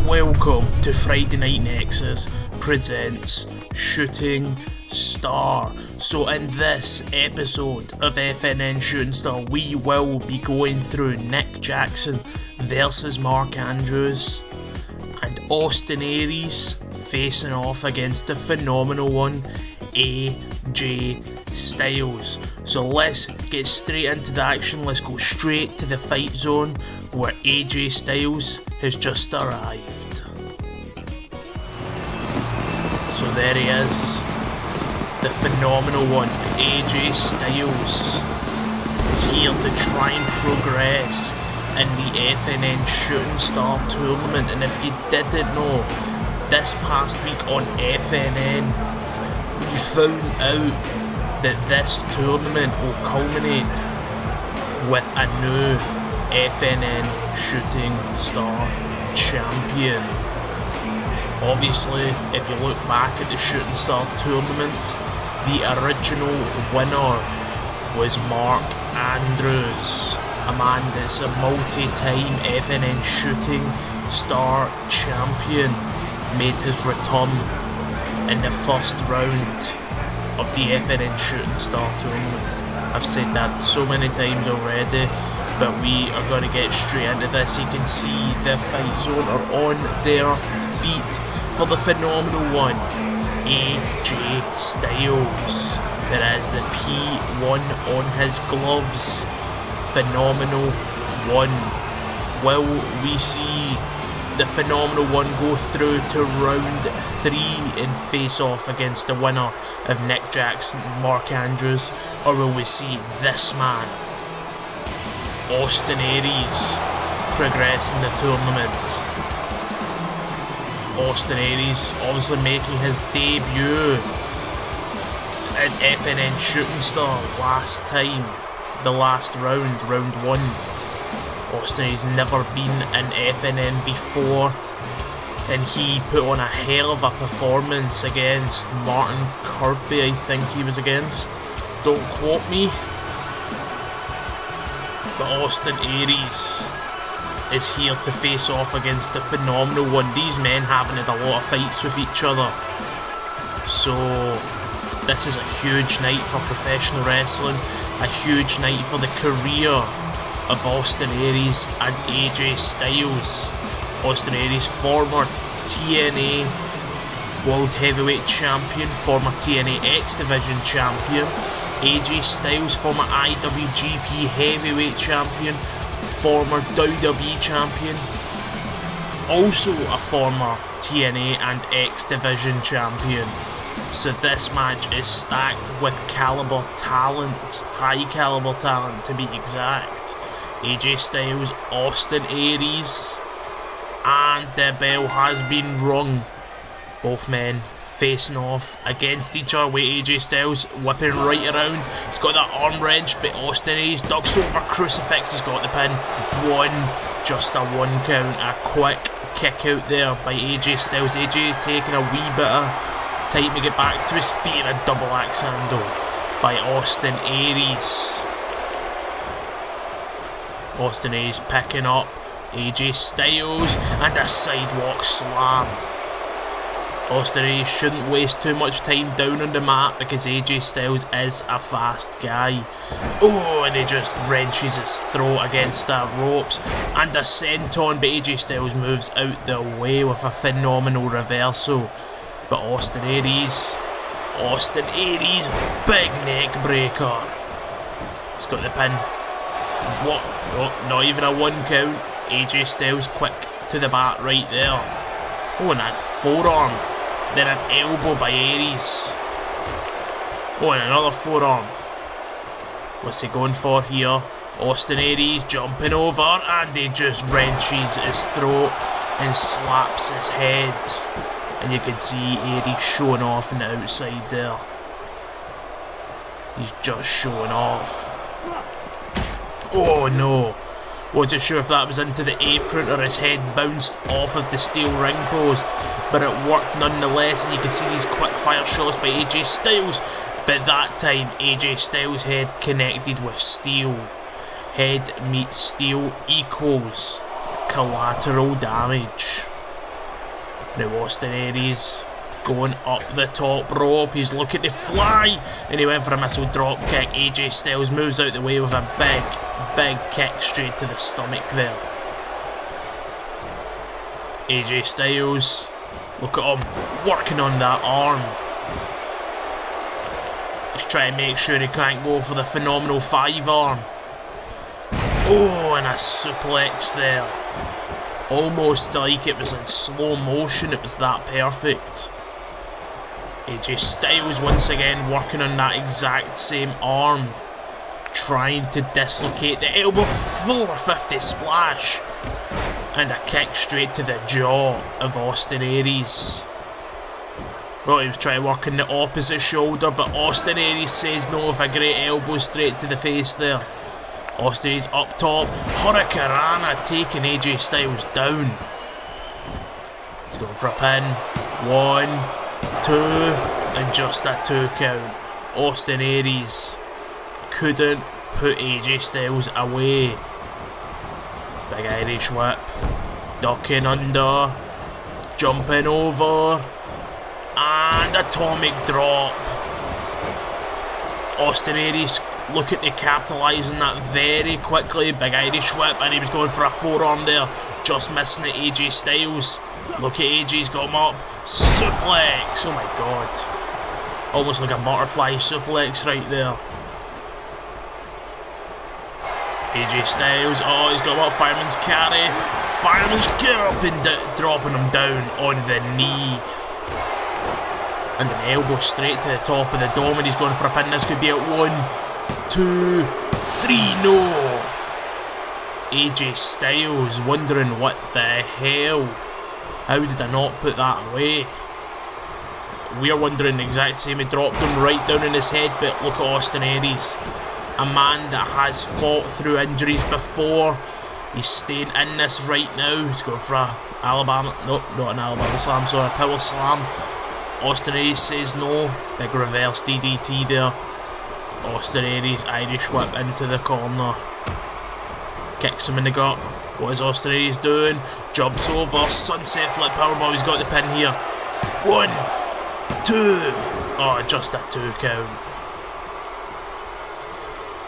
Welcome to Friday Night Nexus presents Shooting Star. So in this episode of FNN Shooting Star, we will be going through Nick Jackson versus Mark Andrews and Austin Aries facing off against the phenomenal one, AJ Styles. So let's get straight into the action. Let's go straight to the fight zone where AJ Styles has just arrived. So there he is, the phenomenal one, AJ Styles, is here to try and progress in the FNN Shooting Star tournament. And if you didn't know, this past week on FNN, we found out that this tournament will culminate with a new FNN Shooting Star champion. Obviously, if you look back at the Shooting Star tournament, the original winner was Mark Andrews, a man that's a multi-time FNN Shooting Star champion, made his return in the first round of the FNN Shooting Star tournament. I've said that so many times already, but we are going to get straight into this. You can see the fight zone are on their feet for the phenomenal one, AJ Styles. There is the P1 on his gloves. Phenomenal one. Will we see the phenomenal one go through to round 3 and face off against the winner of Nick Jackson and Mark Andrews, or will we see this man, Austin Aries, progress in the tournament? Austin Aries obviously making his debut at FNN Shooting Star last time, the last round, round 1. Austin Aries never been in FNN before, and he put on a hell of a performance against Martin Kirby, I think he was against. Don't quote me. But Austin Aries is here to face off against the phenomenal one. These men haven't had a lot of fights with each other, so this is a huge night for professional wrestling, a huge night for the career of Austin Aries and AJ Styles. Austin Aries, former TNA World Heavyweight Champion, former TNA X Division Champion. AJ Styles, former IWGP Heavyweight Champion, former WWE Champion, also a former TNA and X Division Champion. So this match is stacked with caliber talent, high caliber talent to be exact. AJ Styles, Austin Aries, and the bell has been rung. Both men facing off against each other with AJ Styles whipping right around. He's got that arm wrench, but Austin Aries ducks over crucifix. He's got the pin. Just a 1 count. A quick kick out there by AJ Styles. AJ taking a wee bit of time to get back to his feet, and a double axe handle by Austin Aries. Austin Aries picking up AJ Styles and a sidewalk slam. Austin Aries shouldn't waste too much time down on the mat because AJ Styles is a fast guy. Oh, and he just wrenches his throat against the ropes, and a senton, but AJ Styles moves out the way with a phenomenal reversal. But Austin Aries, big neck breaker. He's got the pin. What? Oh, not even a 1 count. AJ Styles quick to the back right there. Oh, and that forearm. Then an elbow by Aries. Oh, and another forearm. What's he going for here? Austin Aries jumping over, and he just wrenches his throat and slaps his head. And you can see Aries showing off on the outside there. He's just showing off. Oh no. Wasn't sure if that was into the apron or his head bounced off of the steel ring post, but it worked nonetheless, and you can see these quick fire shots by AJ Styles, but that time AJ Styles' head connected with steel. Head meets steel equals collateral damage. Now Austin Aries going up the top rope. He's looking to fly, and he went for a missile drop kick. AJ Styles moves out the way with a big kick straight to the stomach there. AJ Styles, look at him working on that arm. He's trying to make sure he can't go for the phenomenal 5-arm. Oh, and a suplex there. Almost like it was in slow motion, it was that perfect. AJ Styles once again working on that exact same arm, trying to dislocate the elbow. 450 splash, and a kick straight to the jaw of Austin Aries. Well, he was trying to work on the opposite shoulder, but Austin Aries says no with a great elbow straight to the face there. Austin Aries up top, Hurricanrana taking AJ Styles down. He's going for a pin. 1, 2, and just a 2 count. Austin Aries couldn't put AJ Styles away. Big Irish whip, ducking under, jumping over, and atomic drop. Austin Aries looking to capitalise on that very quickly. Big Irish whip, and he was going for a 4-arm there, just missing it. AJ Styles, look at AJ's got him up. Suplex, oh my god, almost like a butterfly suplex right there. AJ Styles, oh, he's got him up. Fireman's carry, fireman's up, and dropping him down on the knee. And an elbow straight to the top of the dome, and he's going for a pin. This could be at 1, 2, 3, no. AJ Styles wondering what the hell. How did I not put that away? We're wondering the exact same. He dropped him right down in his head, but look at Austin Aries. A man that has fought through injuries before. He's staying in this right now. He's going for a Alabama, no, not an Alabama slam, sorry, a power slam. Austin Aries says no. Big reverse DDT there. Austin Aries, Irish whip into the corner. Kicks him in the gut. What is Austin Aries doing? Jumps over, sunset flip powerbomb. He's got the pin here. 1, 2. Oh, just a 2 count.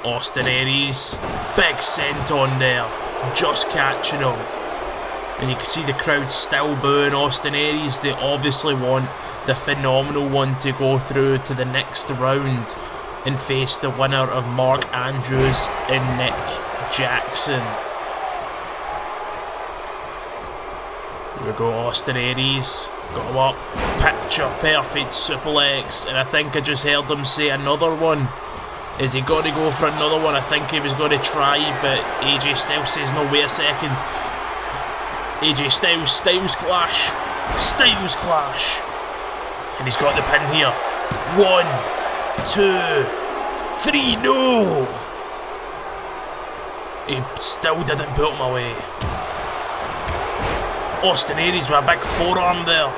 Austin Aries, big senton there, just catching him. And you can see the crowd still booing Austin Aries. They obviously want the phenomenal one to go through to the next round and face the winner of Mark Andrews and Nick Jackson. Here we go, Austin Aries, got him up, picture perfect suplex, and I think I just heard him say another one. Is he going to go for another one? I think he was going to try, but AJ Styles says no, wait a second. AJ Styles, Styles clash, Styles clash. And he's got the pin here. 1, 2, 3, no! He still didn't put him away. Austin Aries with a big 4-arm there.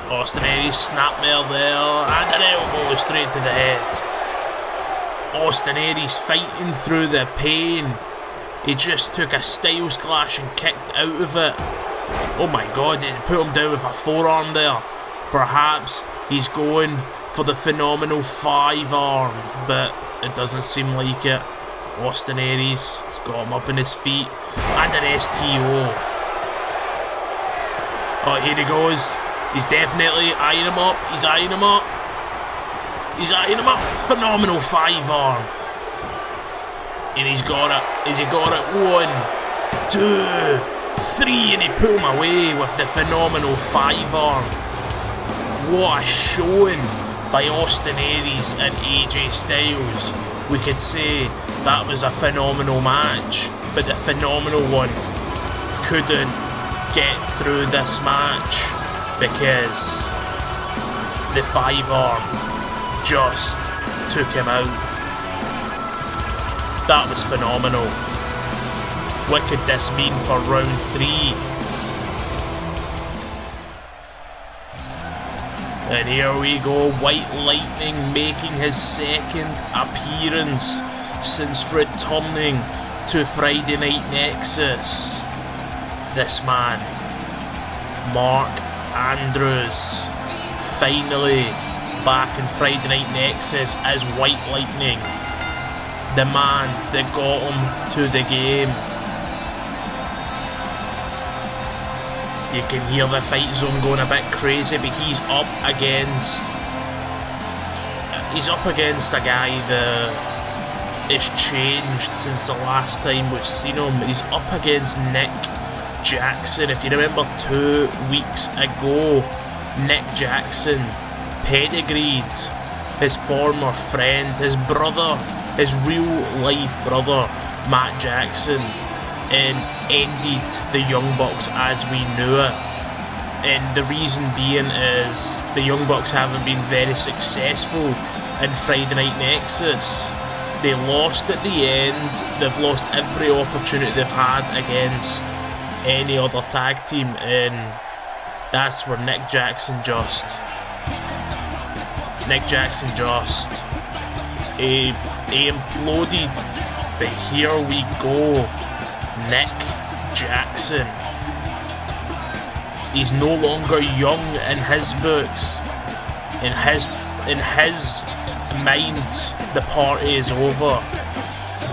Austin Aries snapmare there, and an elbow straight to the head. Austin Aries fighting through the pain. He just took a Styles clash and kicked out of it. Oh my god, he put him down with a 4-arm there. Perhaps he's going for the phenomenal 5-arm, but it doesn't seem like it. Austin Aries has got him up on his feet, and an STO. Oh, here he goes. He's definitely eyeing him up. He's eyeing him up. He's eyeing him up. Phenomenal 5-arm. And he's got it. Has he got it? 1, 2, 3. And he put him away with the phenomenal 5-arm. What a showing by Austin Aries and AJ Styles. We could say that was a phenomenal match, but the phenomenal one couldn't get through this match because the 5-arm just took him out. That was phenomenal. What could this mean for round 3? And here we go, White Lightning making his second appearance since returning to Friday Night Nexus. this man, Mark Andrews, finally back in Friday Night Nexus as White Lightning, the man that got him to the game. You can hear the fight zone going a bit crazy, but he's up against a guy that has changed since the last time we've seen him. He's up against Nick Jackson. If you remember 2 weeks ago, Nick Jackson pedigreed his former friend, his brother, his real life brother, Matt Jackson, and ended the Young Bucks as we knew it. And the reason being is the Young Bucks haven't been very successful in Friday Night Nexus. They lost at the end. They've lost every opportunity they've had against any other tag team, and that's where Nick Jackson just he imploded. But here we go, Nick Jackson. He's no longer young in his books. In his mind, the party is over.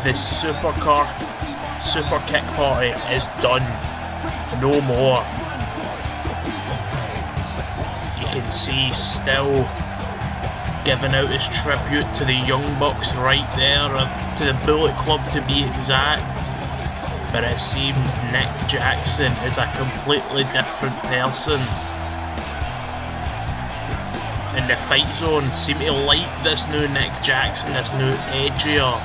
The super kick party is done. No more. You can see still giving out his tribute to the Young Bucks right there, to the Bullet Club to be exact. But it seems Nick Jackson is a completely different person. And the fight zone seem to like this new Nick Jackson, this new edgier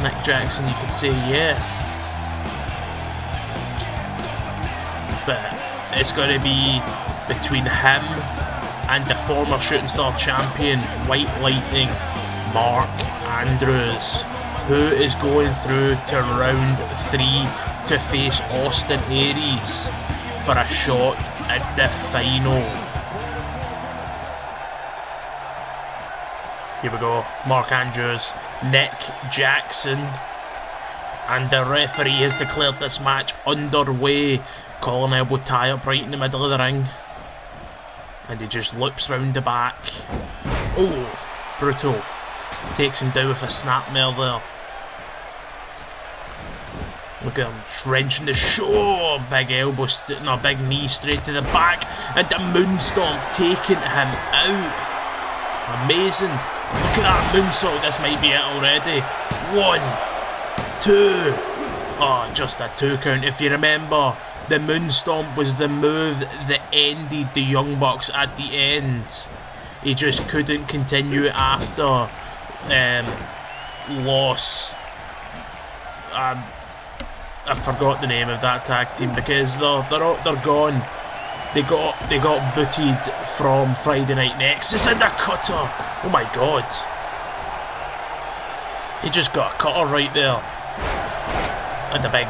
Nick Jackson, you could say, yeah. But it's going to be between him and the former Shooting Star champion, White Lightning, Mark Andrews, who is going through to round 3 to face Austin Aries for a shot at the final. Here we go, Mark Andrews, Nick Jackson, and the referee has declared this match underway. Collar elbow tie up right in the middle of the ring, and he just loops round the back. Oh, brutal. Takes him down with a snapmare there. Look at him wrenching the show. Big elbow, no, big knee straight to the back, and the moonstomp taking him out. Amazing. Look at that moonsault. This might be it already. 1, 2. Oh, just a 2 count. If you remember, the moonstomp was the move that ended the Young Bucks at the end. He just couldn't continue after loss. I forgot the name of that tag team because they're gone. They got booted from Friday Night Nexus, and a cutter. Oh my god! He just got a cutter right there, and a big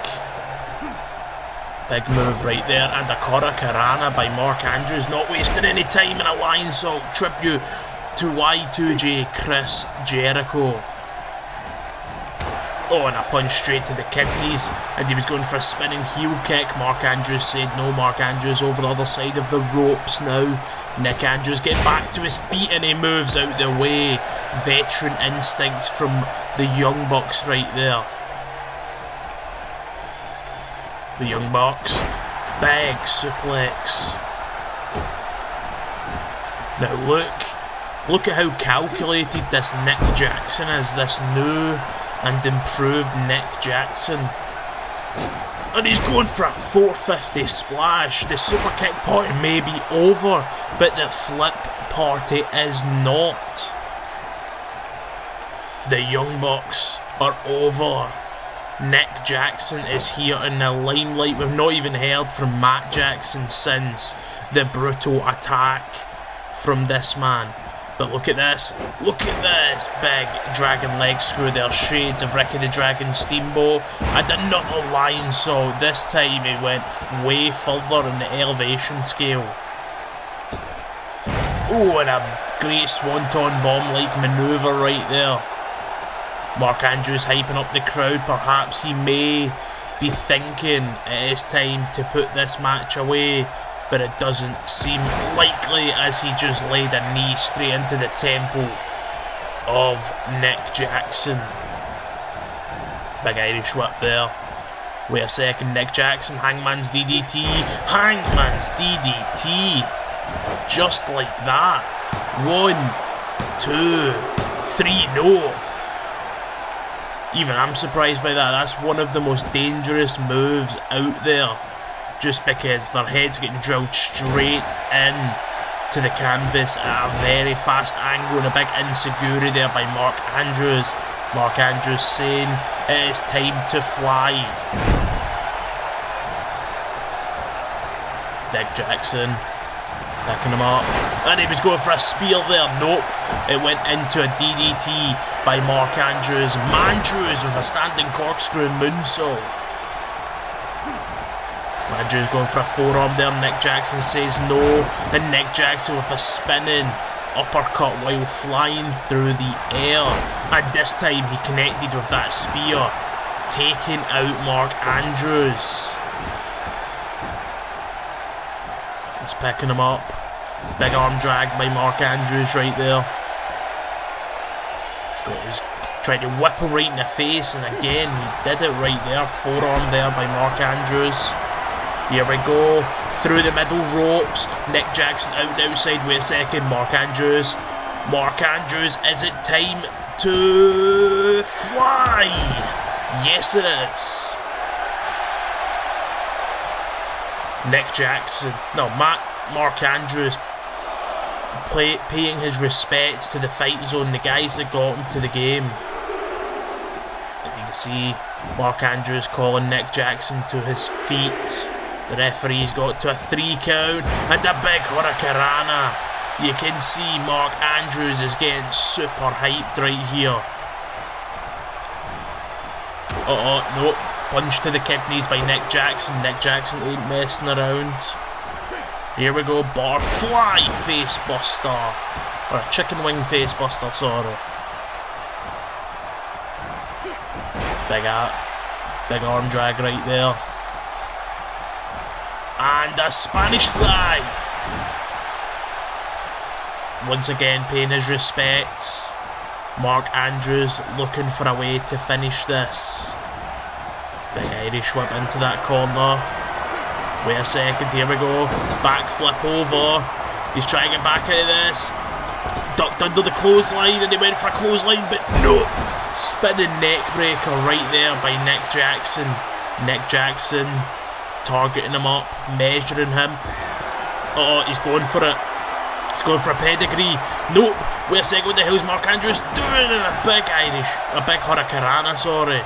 move right there, and a Karana by Mark Andrews, not wasting any time in a lion salt tribute to Y2J Chris Jericho. Oh, and a punch straight to the kidneys, and he was going for a spinning heel kick. Mark Andrews said no. Mark Andrews over the other side of the ropes now. Nick Andrews getting back to his feet, and he moves out the way. Veteran instincts from the Young Bucks right there. The Young Bucks, big suplex. Now look at how calculated this Nick Jackson is, this new and improved Nick Jackson. And he's going for a 450 splash. The super kick party may be over, but the flip party is not. The Young Bucks are over. Nick Jackson is here in the limelight. We've not even heard from Matt Jackson since the brutal attack from this man. But look at this big dragon leg screw there, shades of Ricky the Dragon Steamboat, and another lion saw. This time he went way further in the elevation scale. Oh, and a great swanton bomb like manoeuvre right there. Mark Andrews hyping up the crowd. Perhaps he may be thinking it is time to put this match away, but it doesn't seem likely as he just laid a knee straight into the temple of Nick Jackson. Big Irish whip there. Wait a second, Nick Jackson, Hangman's DDT, Hangman's DDT, just like that. 1, 2, 3, no. Even I'm surprised by that. That's one of the most dangerous moves out there, just because their head's getting drilled straight in to the canvas at a very fast angle, and a big insecurity there by Mark Andrews. Mark Andrews saying it is time to fly. Nick Jackson picking him up, and he was going for a spear there. Nope, it went into a DDT by Mark Andrews. Mandrews with a standing corkscrew moonsault. Andrews going for a forearm there. Nick Jackson says no, and Nick Jackson with a spinning uppercut while flying through the air, and this time he connected with that spear, taking out Mark Andrews. He's picking him up. Big arm drag by Mark Andrews right there. He's trying to whip him right in the face, and again he did it right there. Forearm there by Mark Andrews. Here we go, through the middle ropes. Nick Jackson out and outside. Wait a second, Mark Andrews. Mark Andrews, is it time to fly? Yes it is. Nick Jackson, no, Mark Andrews paying his respects to the Fight Zone, the guys that got him to the game. And you can see Mark Andrews calling Nick Jackson to his feet. The referee's got to a 3 count, and a big hurricanrana. You can see Mark Andrews is getting super hyped right here. Nope. Punch to the kidneys by Nick Jackson. Nick Jackson ain't messing around. Here we go, butterfly face buster. Or a chicken wing face buster, sorry. Big arm drag right there. And a Spanish fly. Once again paying his respects. Mark Andrews looking for a way to finish this. Big Irish whip into that corner. Wait a second, here we go. Backflip over. He's trying to get back into this. Ducked under the clothesline, and he went for a clothesline, but no! Spinning neck breaker right there by Nick Jackson. Nick Jackson targeting him up, measuring him. He's going for it. He's going for a pedigree. Nope. Wait a second, what the hell is Mark Andrews doing? A big hurricanrana, sorry.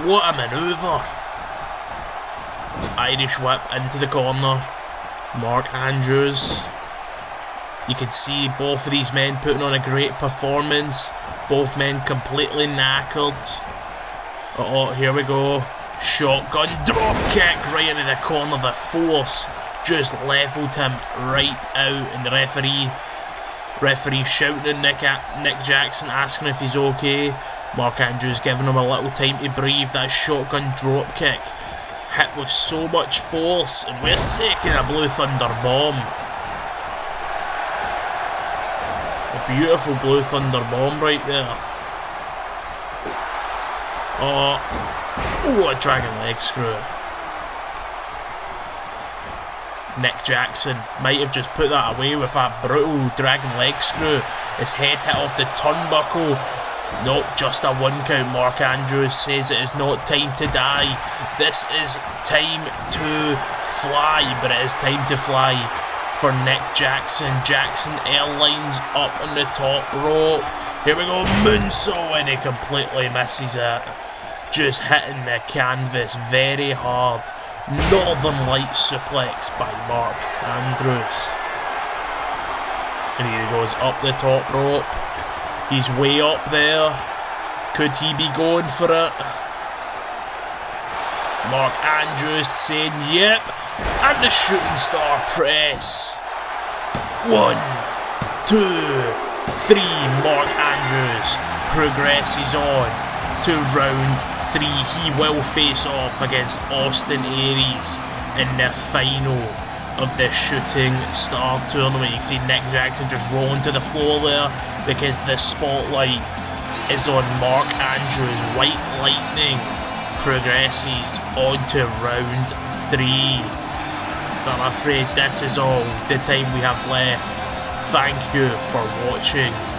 What a manoeuvre. Irish whip into the corner. Mark Andrews. You can see both of these men putting on a great performance. Both men completely knackered. Here we go. Shotgun drop kick right into the corner. The force just levelled him right out, and the referee shouting at Nick Jackson, asking if he's okay. Mark Andrews giving him a little time to breathe. That shotgun drop kick hit with so much force, and we're taking a Blue Thunder bomb. A beautiful Blue Thunder bomb right there. A dragon leg screw. Nick Jackson might have just put that away with that brutal dragon leg screw. His head hit off the turnbuckle. Nope, just a 1 count. Mark Andrews says it is not time to die. This is time to fly, but it is time to fly for Nick Jackson. Jackson Airlines up on the top rope. Here we go, moonsault, and he completely misses it. Just hitting the canvas very hard. Northern Light suplex by Mark Andrews. And here he goes up the top rope. He's way up there. Could he be going for it? Mark Andrews saying yep. And the shooting star press. 1, 2, 3. Mark Andrews progresses on. to round 3. He will face off against Austin Aries in the final of the Shooting Star Tournament. You can see Nick Jackson just rolling to the floor there because the spotlight is on Mark Andrews. White Lightning progresses on to round 3. But I'm afraid this is all the time we have left. Thank you for watching.